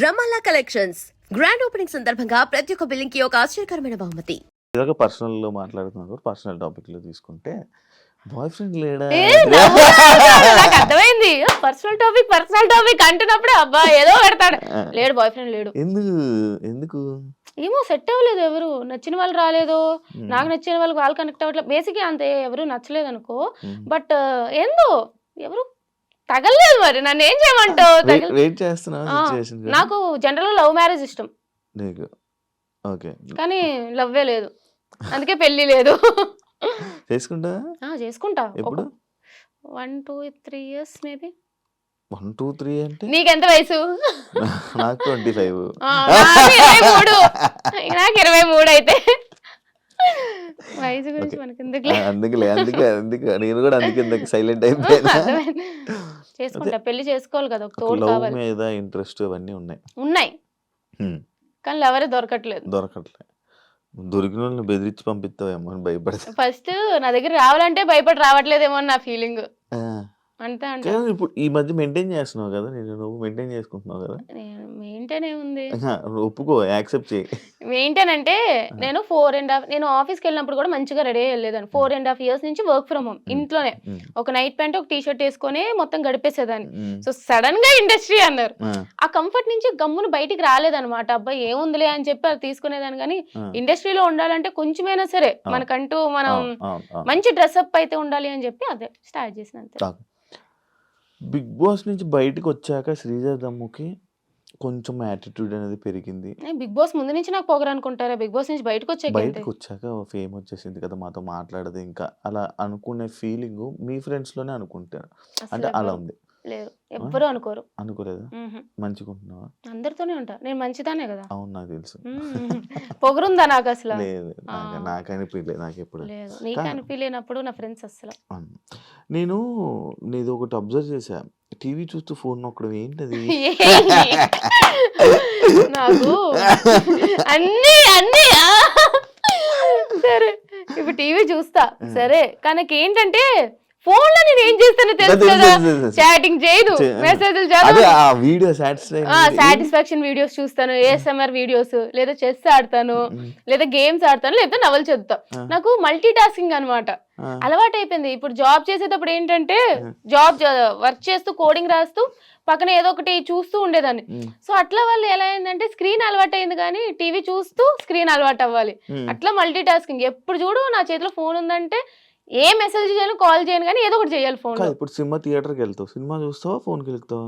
రమాలా collections grand opening సందర్భంగా ప్రతి ఒక్క బిల్లింగ్ కి ఒక ఆశ్చర్యకరమైన బహుమతి. ఇదొక పర్సనల్ లో మాట్లాడుతున్నారు. పర్సనల్ టాపిక్ లో తీసుకుంటే బాయ్ ఫ్రెండ్ లేడా? నాకు అర్థమైంది. పర్సనల్ టాపిక్ అంటున్నప్పుడు అబ్బా ఏదో పెడతాడు. లేడు, బాయ్ ఫ్రెండ్ లేడు. ఎందుకు ఎందుకు ఏమో సెట్ అవ్వలేదు. ఎవరు నచ్చిన వాళ్ళు రాలేదు, నాకు నచ్చిన వాళ్ళు కనెక్ట్ అవ్వట్లేదు. బేసిక్గా అంతే, ఎవరు నచ్చలేదు అనుకో. బట్ ఏందో ఎవరు తగలలేదు. మరి నన్ను ఏం చేయమంటావు? వెయిట్ చేస్తున్నావు. నాకు జనరల్ లవ్ మ్యారేజ్ ఇష్టం నీకు? ఓకే, కానీ లవ్వే లేదు, అందుకే పెళ్లి లేదు. చేసుకుంటా చేసుకుంటా. ఎప్పుడు? 1 2 3 years మేబీ. 1 2 3 అంటే నీకెంత వయసు? నాకు 25. నాకు 23. నాకు 23 అయితే వయసు గురించి మనకి ఎందుకులే. అందుకే నేను కూడా అందుకే సైలెంట్ అయిపోయాను. చేసుకుంటా, పెళ్లి చేసుకోవాలి కదా, ఒక తోడు లవ్ కావాలి. మీద ఇంట్రెస్ట్ అవన్నీ ఉన్నాయి కానీ ఎవరే దొరకట్లేదు. దొరికిన వాళ్ళని బెదిరించి పంపిస్తావేమో అని భయపడతా. ఫస్ట్ నా దగ్గర రావాలంటే భయపడి రావట్లేదేమో అని నా ఫీలింగ్. అంతే అంటే ఇప్పుడు ఈ మధ్య మెయింటైన్ చేస్తున్నావు కదా, నువ్వు మెయింటైన్ చేసుకుంటున్నావు కదా. మెయింటైన్ ఏముంది, ఒప్పుకో, యాక్సెప్ట్ చేయి. మెయింటైన్ అంటే నేను 4.5 నేను ఆఫీస్కి వెళ్ళినప్పుడు కూడా మంచిగా రెడీ అయ్యలేదాన్ని. 4.5 years నుంచి వర్క్ ఫ్రమ్ హోమ్, ఇంట్లోనే ఒక నైట్ ప్యాంట్ ఒక టీ షర్ట్ వేసుకొని మొత్తం గడిపేసేదాన్ని. సో సడన్ గా ఇండస్ట్రీ అన్నారు. ఆ కంఫర్ట్ నుంచి గమ్మును బయటికి రాలేదన్నమాట. అబ్బాయి ఏముందిలే అని చెప్పి అది తీసుకునేదాన్ని. కానీ ఇండస్ట్రీలో ఉండాలంటే కొంచెమైనా సరే మనకంటూ మనం మంచి డ్రెస్అప్ అయితే ఉండాలి అని చెప్పి అదే స్టార్ట్ చేసిన. అంతే. బిగ్ బాస్ నుంచి బయటకు వచ్చాక శ్రీజ దమ్ముకి కొంచెం యాటిట్యూడ్ అనేది పెరిగింది. బిగ్ బాస్ ముందు నుంచి నాకు పొగరు అనుకుంటారా? బిగ్ బాస్ నుంచి బయటకు వచ్చాక ఫేమ్ వచ్చేసింది కదా, మాతో మాట్లాడదు ఇంకా అలా అనుకునే ఫీలింగ్ మీ ఫ్రెండ్స్ లోనే అనుకుంటారు అంటే అలా ఉంది? లేదు, ఎవ్వరూ అనుకోరు. అనుకోలేదా? మంచిగా ఉంటున్నావా? అందరితోనే ఉంటా నేను, మంచిదానే కదా. అవును, నాకు తెలుసు. పొగరుందా నాకు అసలు? లేదు, నాకు అనిపించలేదు. నాకు ఎప్పుడు లేదు, నీకు అనిపించలేనప్పుడు నా ఫ్రెండ్స్ అసలు. నేను నీది ఒకటి అబ్జర్వ్ చేశా, టీవీ చూస్తూ ఫోన్ నొక్కడం ఏంటది? నాకు అన్ని అన్ని సరే ఇప్పుడు టీవీ చూస్తా సరే, కానీ ఏంటంటే ఫోన్ లో నేను ఏం చేస్తానో తెలుసు కదా. చాటింగ్ చేయదు, మెసేజ్లు వీడియో సాటిస్ఫాక్షన్ వీడియోస్ చూస్తాను, ఏఎస్ఎంఆర్ వీడియోస్, లేదా చెస్ ఆడతాను, లేదా గేమ్స్ ఆడతాను, లేదా నవలు చదువుతా. నాకు మల్టీ టాస్కింగ్ అనమాట అలవాటు అయిపోయింది. ఇప్పుడు జాబ్ చేసేటప్పుడు ఏంటంటే వర్క్ చేస్తూ కోడింగ్ రాస్తూ పక్కన ఏదో ఒకటి చూస్తూ ఉండేదాన్ని. సో అట్లా వాళ్ళు ఎలా అయిందంటే స్క్రీన్ అలవాటు అయింది, కానీ టీవీ చూస్తూ స్క్రీన్ అలవాటు అవ్వాలి. అట్లా మల్టీ టాస్కింగ్. ఎప్పుడు చూడు నా చేతిలో ఫోన్ ఉందంటే ఏ మెసేజ్ చేయను, కాల్ చేయను, కానీ ఏదో ఒకటి చేయాలి ఫోన్. ఇప్పుడు సినిమా థియేటర్కి వెళ్తావు, సినిమా చూస్తావా, ఫోన్కి వెళ్తావా?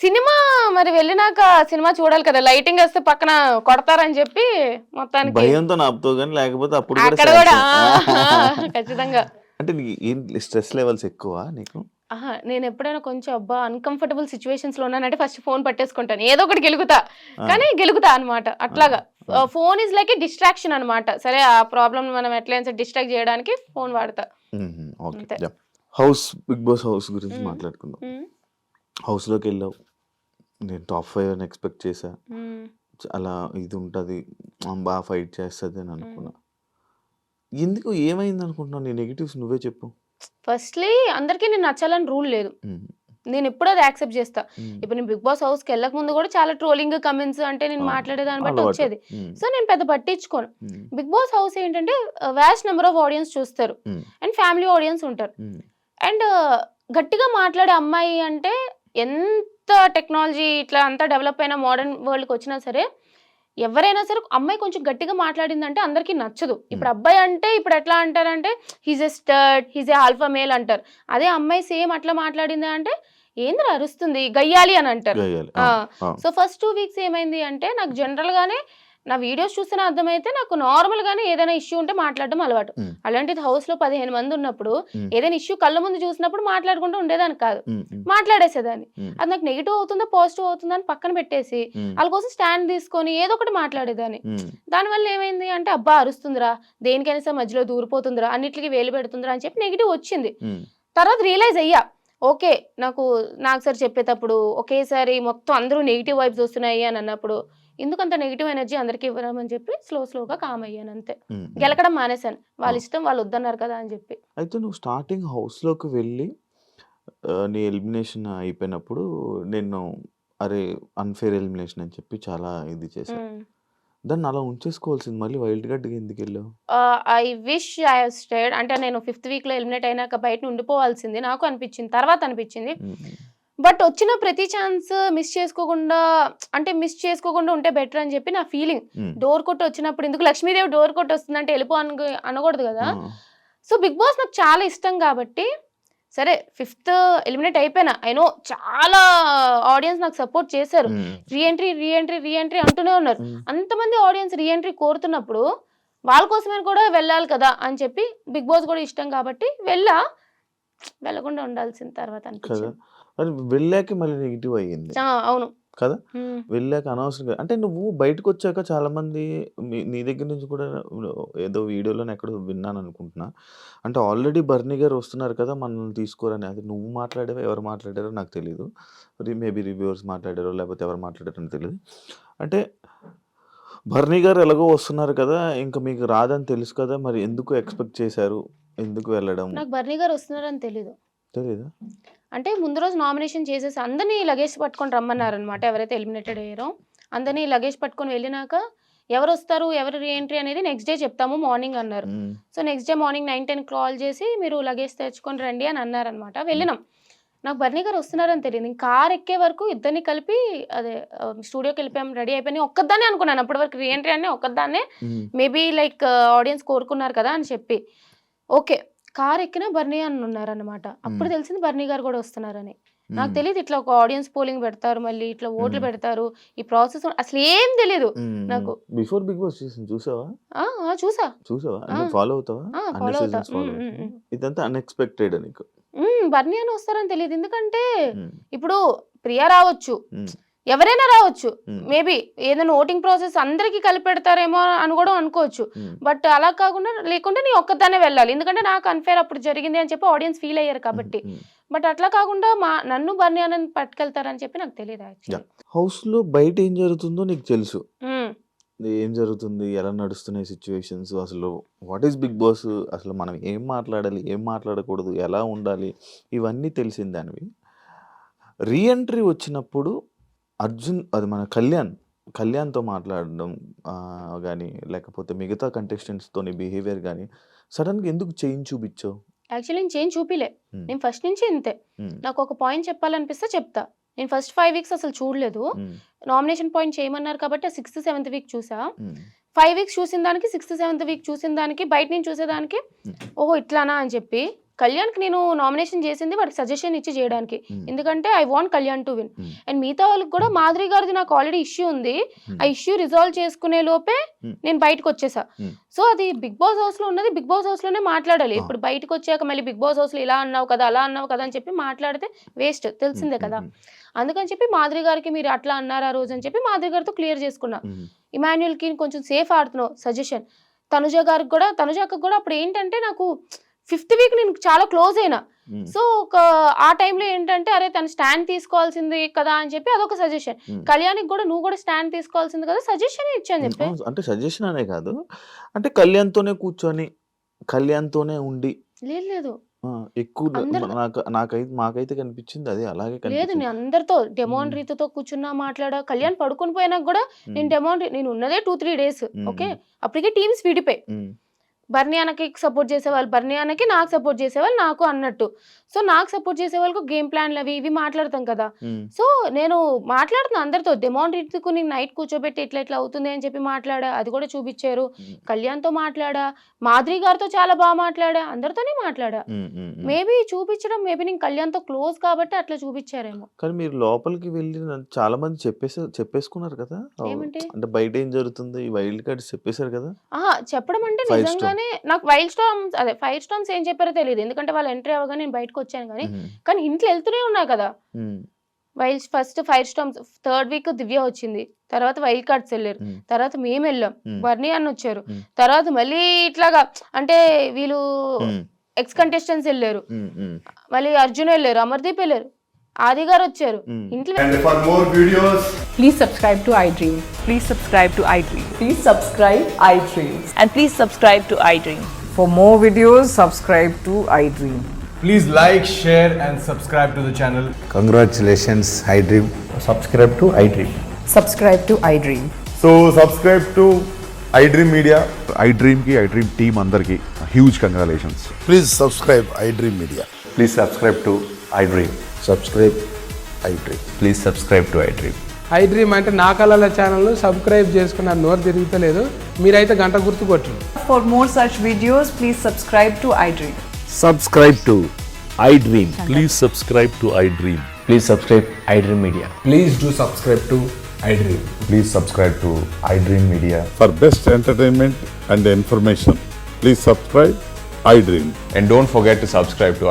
సినిమా మరి వెళ్ళినాక సినిమా చూడాలి కదా, లైటింగ్ వస్తే పక్కన కొడతారని చెప్పి మొత్తానికి భయంతో నాపుతావు, కానీ లేకపోతే అప్పుడు అక్కడ కూడా ఖచ్చితంగా. అంటే స్ట్రెస్ లెవెల్స్ ఎక్కువ నీకు? నేను ఎప్పుడైనా కొంచెం అబ్బా అన్కంఫర్టబుల్ సిచ్యువేషన్స్ లో ఉన్నానంటే ఫస్ట్ ఫోన్ పట్టేసుకుంటాను, ఏదో ఒకటి గెలుగుతా అనమాట. అట్లాగా phone is like A distraction అనమాట. సరే, ఆ ప్రాబ్లమ్ మనం ఎట్లయినా డిస్ట్రాక్ట్ చేయడానికి ఫోన్ వాడతా. హౌస్, బిగ్ బాస్ హౌస్ గురించి మాట్లాడుకుందాం. హౌస్ లోకి వెళ్ళావు, నేను టాప్ 5 అని ఎక్స్పెక్ట్ చేశా. అలా ఇది ఉంటది, బాగా ఫైట్ చేస్తుంది అని అనుకున్నా. ఎందుకు, ఏమైంది అనుకుంటున్నావు? నీ నెగిటివ్స్ నువ్వే చెప్పు. ఫస్ట్లీ అందరికీ నేను నచ్చాలని రూల్ లేదు, నేను ఎప్పుడు అది యాక్సెప్ట్ చేస్తా. ఇప్పుడు నేను బిగ్ బాస్ హౌస్కి వెళ్ళక ముందు కూడా చాలా ట్రోలింగ్ కమెంట్స్ అంటే నేను మాట్లాడేదాన్ని బట్టి వచ్చేది. సో నేను పెద్ద పట్టించుకోను. బిగ్ బాస్ హౌస్ ఏంటంటే వ్యాస్ట్ నెంబర్ ఆఫ్ ఆడియన్స్ చూస్తారు అండ్ ఫ్యామిలీ ఆడియన్స్ ఉంటారు. అండ్ గట్టిగా మాట్లాడే అమ్మాయి అంటే ఎంత టెక్నాలజీ ఇట్లా అంతా డెవలప్ అయిన మోడర్న్ వరల్డ్కి వచ్చినా సరే ఎవరైనా సరే అమ్మాయి కొంచెం గట్టిగా మాట్లాడిందంటే అందరికీ నచ్చదు. ఇప్పుడు అబ్బాయి అంటే ఇప్పుడు ఎట్లా అంటారంటే he's a stud, he's a alpha male అంటారు. అదే అమ్మాయి సేమ్ అట్లా మాట్లాడింది అంటే ఏంద్ర అరుస్తుంది, గయ్యాలి అని అంటారు. సో ఫస్ట్ 2 weeks ఏమైంది అంటే నాకు జనరల్ గానే నా వీడియోస్ చూస్తేనే అర్థమైతే నాకు నార్మల్ గానే ఏదైనా ఇష్యూ ఉంటే మాట్లాడడం అలవాటు. అలాంటిది హౌస్ లో 15 మంది ఉన్నప్పుడు ఏదైనా ఇష్యూ కళ్ళ ముందు చూసినప్పుడు మాట్లాడుకుంటూ ఉండేదాన్ని కాదు, మాట్లాడేసేదాన్ని. అది నాకు నెగిటివ్ అవుతుందా పాజిటివ్ అవుతుందా అని పక్కన పెట్టేసి వాళ్ళ కోసం స్టాండ్ తీసుకొని ఏదో ఒకటి మాట్లాడేదాన్ని. దానివల్ల ఏమైంది అంటే అబ్బా అరుస్తుందిరా, దేనికైనా సరే మధ్యలో దూరిపోతుందిరా, అన్నిటికీ వేలు పెడుతుందిరా అని చెప్పి నెగిటివ్ వచ్చింది. తర్వాత రియలైజ్ అయ్యా, ఓకే నాకు సరే చెప్పేటప్పుడు ఒకేసారి మొత్తం అందరూ నెగిటివ్ వైబ్స్ వస్తున్నాయి అని అన్నప్పుడు ఎందుకంత నెగిటివ్ ఎనర్జీ అందరికి ఇవ్వరామని చెప్పి స్లోగా కామ్ అయ్యాను. అంతే, గెలకడం మానేశాను. వాళ్ళ ఇష్టం, వాళ్ళు వద్దన్నారు కదా అని చెప్పి. అయితే నువ్వు స్టార్టింగ్ హౌస్ లోకి వెళ్ళి నీ ఎలిమినేషన్ అయిపోయినప్పుడు నేను అరే అన్ఫేర్ ఎలిమినేషన్ అని చెప్పి చాలా ఇది చేశారు. దాన్ని అలా ఉంచేసుకోవాల్సింది, మళ్ళీ వైల్డ్ కార్డ్‌కి ఎందుకు వెళ్ళావు? I wish I have stayed. అంటే నేను 5th వీక్‌లో ఎలిమినేట్ అయినాక బయట ఉండిపోవాల్సింది నాకు అనిపించింది. తర్వాత అనిపించింది. బట్ వచ్చిన ప్రతి ఛాన్స్ మిస్ చేసుకోకుండా ఉంటే బెటర్ అని చెప్పి నా ఫీలింగ్. డోర్ కొట్టి వచ్చినప్పుడు ఎందుకు లక్ష్మీదేవి డోర్ కొట్టి వస్తుందంటే వెళ్ళిపో అనకూడదు కదా. సో బిగ్ బాస్ నాకు చాలా ఇష్టం కాబట్టి సరే 5th ఎలిమినేట్ అయిపోయినా. ఐ నో చాలా ఆడియన్స్ నాకు సపోర్ట్ చేశారు. రీఎంట్రీ అంటూనే ఉన్నారు. అంతమంది ఆడియన్స్ రీఎంట్రీ కోరుతున్నప్పుడు వాళ్ళ కోసమే కూడా వెళ్ళాలి కదా అని చెప్పి బిగ్ బాస్ కూడా ఇష్టం కాబట్టి వెళ్ళకుండా ఉండాల్సిన తర్వాత అనిపించింది. వెళ్ళాక మళ్ళీ నెగిటివ్ అయ్యింది అవును కదా. వెళ్ళాక అనవసరంగా, అంటే నువ్వు బయటకు వచ్చాక చాలా మంది నీ దగ్గర నుంచి కూడా ఏదో వీడియోలో ఎక్కడో విన్నాను అనుకుంటున్నా, అంటే ఆల్రెడీ బర్నీ గారు వస్తున్నారు కదా మనల్ని తీసుకోరని. అది నువ్వు మాట్లాడావో ఎవరు మాట్లాడారో నాకు తెలియదు. మేబీ రివ్యూవర్స్ మాట్లాడారో లేకపోతే ఎవరు మాట్లాడారో అని తెలియదు. అంటే బర్నీ గారు ఎలాగో వస్తున్నారు కదా, ఇంకా మీకు రాదని తెలుసు కదా, మరి ఎందుకు ఎక్స్పెక్ట్ చేశారు, ఎందుకు వెళ్ళడం? నాకు బర్నీ గారు వస్తున్నారని తెలీదా? అంటే ముందు రోజు నామినేషన్ చేసేసి అందరినీ లగేజ్ పట్టుకొని రమ్మన్నారు అనమాట. ఎవరైతే ఎలిమినేటెడ్ అయ్యారో అందరినీ లగేజ్ పట్టుకొని వెళ్ళినాక ఎవరు వస్తారు ఎవరు రీఎంట్రీ అనేది నెక్స్ట్ డే చెప్తాము మార్నింగ్ అన్నారు. So next day morning 9-10 call చేసి మీరు లగేజ్ తెచ్చుకొని రండి అని అన్నారనమాట. వెళ్ళినాం. నాకు బర్నీ గారు వస్తున్నారని తెలియదు. ఇంక కార్ ఎక్కే వరకు ఇద్దరిని కలిపి అదే స్టూడియోకి వెళ్ళిపోయాం, రెడీ అయిపోయి ఒక్కదాన్నే అనుకున్నాను అప్పటి వరకు రీఎంట్రీ అనే ఒక్కదాన్నే. మేబీ లైక్ ఆడియన్స్ కోరుకున్నారు కదా అని చెప్పి ఓకే. కార్ ఎక్కినా బర్నీ అని ఉన్నారనమాట. అప్పుడు తెలిసింది బర్నీ గారు కూడా వస్తున్నారని. నాకు తెలియదు ఇట్లా ఒక ఆడియన్స్ పోలింగ్ పెడతారు, మళ్ళీ ఇట్లా ఓట్లు పెడతారు, ఈ ప్రాసెస్ అసలు ఏం తెలీదు నాకు. బిఫోర్ బిగ్ బాస్ చూసావా? ఫాలో అవుతావా? ఇదంతా అన్ఎక్స్పెక్టెడ్ నీకు? బర్నీ అని వస్తారని తెలియదు. ఎందుకంటే ఇప్పుడు ప్రియా రావచ్చు, ఎవరైనా రావచ్చు, మేబీ ఏదైనా ఓటింగ్ ప్రాసెస్ అందరికి కలిపి పెడతారేమో అని కూడా అనుకోవచ్చు. బట్ అలా కాకుండా లేకుంటే నీ ఒక్కదానే వెళ్ళాలి, ఎందుకంటే నాకు అన్ఫేర్ అప్పుడు జరిగింది అని చెప్పి ఆడియన్స్ ఫీల్ అయ్యారు కాబట్టి. బట్ అట్లా కాకుండా నన్ను బర్నీ అని పట్టుకెళ్తారని చెప్పి నాకు తెలియదు. హౌస్ లో బయట ఏం జరుగుతుందో నీకు తెలుసు, ఏం జరుగుతుంది, ఎలా నడుస్తున్నాయి సిచ్యువేషన్స్, అసలు వాట్ ఈస్ బిగ్ బాస్, అసలు మనం ఏం మాట్లాడాలి ఏం మాట్లాడకూడదు, ఎలా ఉండాలి, ఇవన్నీ తెలిసిందానివి. రీఎంట్రీ వచ్చినప్పుడు అర్జున్, అది మన కళ్యాణ్తో మాట్లాడడం కానీ లేకపోతే మిగతా కంటెస్టెంట్స్తో బిహేవియర్ కానీ సడన్గా ఎందుకు చేంజ్ చూపించావు? యాక్చువల్లీ నేను చేంజ్ చూపిలే, నేను ఫస్ట్ నుంచి ఇంతే. నాకు ఒక పాయింట్ చెప్పాలనిపిస్తే చెప్తా. నేను ఫస్ట్ 5 వీక్స్ అసలు చూడలేదు. నామినేషన్ పాయింట్ చేయమన్నారు కాబట్టి 6th 7th వీక్ చూసా. 5 వీక్స్ చూసిన దానికి 6th 7th వీక్ చూసిన దానికి బయట నుంచి చూసేదానికి ఓహో ఇట్లానా అని చెప్పి కళ్యాణ్కి నేను నామినేషన్ చేసింది వాడికి సజెషన్ ఇచ్చి చేయడానికి. ఎందుకంటే I want Kalyan to win. And మిగతా వాళ్ళకి కూడా మాధురి గారిది నాకు ఆల్రెడీ ఇష్యూ ఉంది, ఆ ఇష్యూ రిజాల్వ్ చేసుకునే లోపే నేను బయటకు వచ్చేసా. సో అది బిగ్ బాస్ హౌస్ లో ఉన్నది బిగ్ బాస్ హౌస్ లోనే మాట్లాడాలి. ఇప్పుడు బయటకు వచ్చాక మళ్ళీ బిగ్ బాస్ హౌస్ లో ఇలా అన్నావు కదా అలా అన్నావు కదా అని చెప్పి మాట్లాడితే వేస్ట్, తెలిసిందే కదా. అందుకని చెప్పి మాధురి గారికి మీరు అట్లా అన్నారు ఆ రోజు అని చెప్పి మాధురి గారితో క్లియర్ చేసుకున్నా. ఇమాన్యుయల్ కి కొంచెం సేఫ్ ఆడుతున్నావు సజెషన్. తనుజాకి కూడా అప్పుడు ఏంటంటే నాకు 5th వీక్ నేను చాలా క్లోజ్ అయినా. సో ఆ టైంలో ఏంటంటే అరే తను స్టాండ్ తీసుకోవాల్సింది కదా అని చెప్పి అదొక సజెషన్. కళ్యాణ్కి కూడా నువ్వు కూడా స్టాండ్ తీసుకోవాల్సింది కదా సజెషన్ ఇచ్చాను చెప్పి. అంటే సజెషన్ అనే కాదు, అంటే కళ్యాణ్తోనే కూర్చొని కళ్యాణ్తోనే ఉండి లేదు ఎక్కువ మాకైతే కనిపించింది అది అలాగే లేదు. నేను అందరితో డెమోన్ రీతితో కూర్చున్నా మాట్లాడా. కళ్యాణ్ పడుకుని పోయినాక కూడా నేను ఉన్నదే 2-3 డేస్ ఓకే. అప్పటికే టీమ్స్ విడిపోయి బర్నియానకి సపోర్ట్ చేసేవాళ్ళు బర్నియానకి, నాకు సపోర్ట్ చేసేవాళ్ళు నాకు అన్నట్టు. సో నాకు సపోర్ట్ చేసే వాళ్ళకు గేమ్ ప్లాన్లు అవి ఇవి మాట్లాడతాం కదా. సో నేను మాట్లాడుతున్నా అందరితో. డెమాండ్రీకు నేను నైట్ కూర్చోబెట్టి ఇట్లా ఇట్లా అవుతుంది అని చెప్పి మాట్లాడా, అది కూడా చూపించారు. కళ్యాణ్తో మాట్లాడా, మాధురి గారితో చాలా బాగా మాట్లాడా, అందరితోనే మాట్లాడా. మేబీ చూపించడం మేబీ నేను కళ్యాణ్తో క్లోజ్ కాబట్టి అట్లా చూపించారేమో. కానీ మీరు లోపలికి వెళ్ళి చాలా మంది చెప్పేసుకున్నారు కదా, ఏమంటే అంటే బయట ఏం జరుగుతుంది వైల్డ్ కార్డ్స్ చెప్పేశారు కదా. చెప్పడం అంటే నిజంగానే నాకు వైల్డ్ స్టార్మ్స్ అదే ఫైర్ స్టార్మ్స్ ఏం చెప్పారో తెలియదు, ఎందుకంటే వాళ్ళు ఎంట్రీ అవ్వగానే నేను బయటకు వచ్చాను. కానీ ఇంట్లో వెళ్తూనే ఉన్నా కదా wild. First fire storms 3rd week Divya వచ్చింది, తర్వాత వైల్డ్ కార్డ్స్ వెళ్ళారు, తర్వాత మేము వెళ్ళాం, బర్నీ అన్న వచ్చారు, తర్వాత మళ్ళీ ఇట్లాగా అంటే వీళ్ళు ఎక్స్ కంటెస్టెంట్స్ వెళ్ళారు, మళ్ళీ అర్జున్ వెళ్ళారు, అమర్దీప్ వెళ్ళారు, ఆది గారు వచ్చారు ఇంట్లో. Please subscribe to iDream. Please subscribe to iDream. Please subscribe iDream. And please subscribe to iDream. For more videos, subscribe to iDream. Please like, share, and subscribe to the channel. Congratulations, iDream. Subscribe to iDream. Subscribe to iDream. So subscribe to iDream Media. iDream ki iDream team అందరికి huge congratulations. Please subscribe iDream Media. Please subscribe to iDream. Subscribe iDream. Please subscribe to iDream. iDream అంటే నా కళల ఛానల్ను subscribe చేసుకున్న నోరు తిరుగుతలేదు, మీరైతే గంట గుర్తు కొట్టండి. For more such videos, please subscribe to iDream. Subscribe to iDream. Please subscribe to iDream. Please subscribe iDream Media. Please do subscribe to iDream. Please subscribe to iDream Media. For best entertainment and information, please subscribe iDream. And don't forget to subscribe to